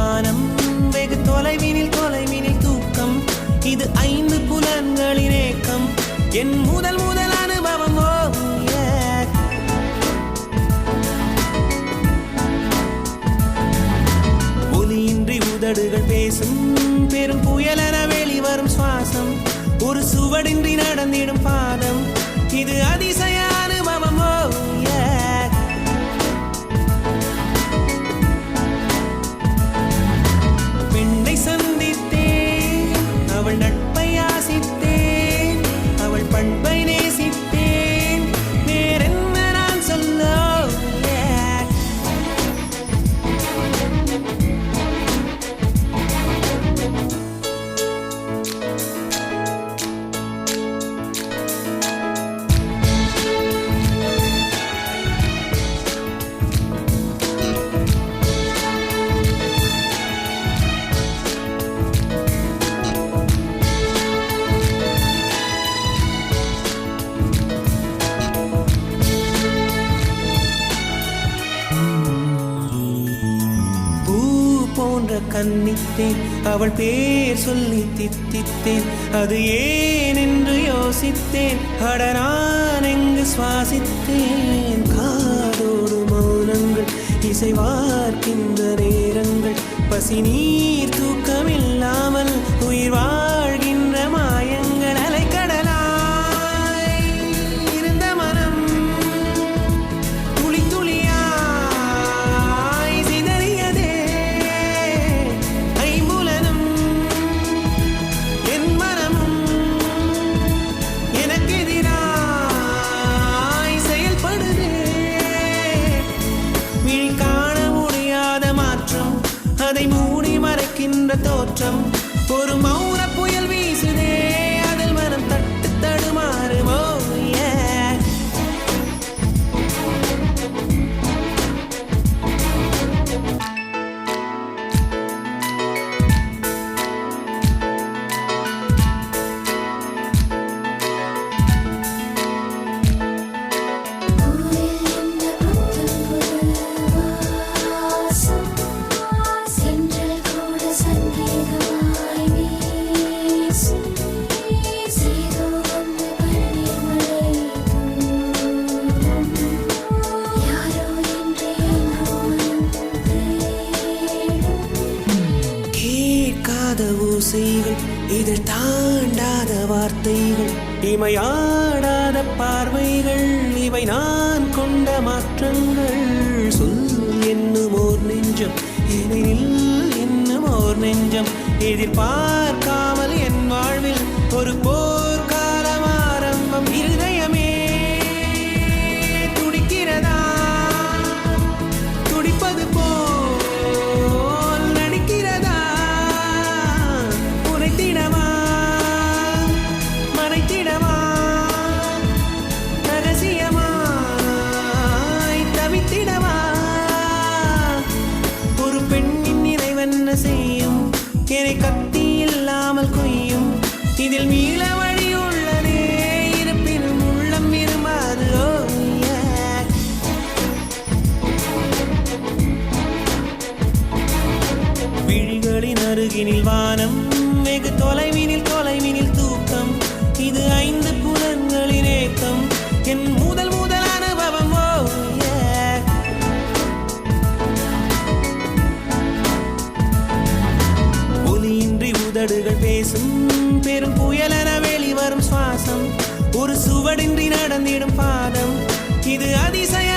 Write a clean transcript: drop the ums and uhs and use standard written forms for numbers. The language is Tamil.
வானம், வெகு தொலைவினில் தொலைவினில் தூக்கம். இது 5 புலன்களின் ஏக்கம், என் முதல் முதல் அனுபவம். ஒலியின்றி உதடுகள் பேசும், பெரும் புயலென வெளிவரும் சுவாசம், ஒரு சுவடின்றி நடந்திடும் பாதம். இது அதிசய அனுபவம். பெண்ணை சந்தித்தேன், அவள் நட்பை ஆசித்தேன், அவள் பண்பை நேசித்தேன், வேறென்ன நான் சொல்ல. போன்ற கன்னித்தேன், அவள் பேர் சொல்லி தித்தித்தேன், அது ஏன் என்று யோசித்தேன். அட நான் எங்கு சுவாசித்தேன். காதோடு மௌனங்கள், இசைவார்க்கின்ற நேரங்கள், பசி நீர் தூக்கமில்லாமல் உயிர் வாழ்கின்ற மாயங்கள். அலைக்கடலாய் இருந்த மனம் துளி துளியாய் சிதறியதே. ஐம்புலனும் என் மனமும் எனக்கெதிராய் செயல்படுதே. விழி காண முடியாத மாற்றம், அதை மூடி மறைக்கின்ற தோற்றம். ஒரு மௌன புயல் வீசுதே, அதில் மனம் தட்டு தடுமாறுமோ. ஓசைகள், இதில் தாண்டாத வார்த்தைகள், இமையாடாத பார்வைகள், இவை நான் கொண்ட மாற்றங்கள். சொல் என்னும் ஓர் நெஞ்சம், எனில் என்னும் ஓர் நெஞ்சம், எதிர்பார்க்காமல் என் வாழ்வில் ஒரு போர்க்காலம் ஆரம்பம். இருதயமே துடிக்கிறதா, துடிப்பது போல் நடிக்கிறதா, உரைத்திடவா மறைத்திடவா, ரகசியமாய் தவித்திடவா. ஒரு பெண்ணின் நிறைவென்ன செய்யும், என்னை கத்தி இல்லாமல் கொய்யும், இதில் மீள வழி உள்ளதே, இருப்பினும் உள்ளம் விரும்பாது. விழிகளின் அருகினில் வானம், வெகு தொலைவினில் தொலைவினில் தூக்கம், இது 5 புலன்களின் ஏக்கம், என் முதல் முதல் அனுபவம். ஒலியின்றி உதடுகள் பேசும், பெரும் புயலென வெளிவரும் சுவாசம், ஒரு சுவடின்றி நடந்திடும் பாதம், இது அதிசய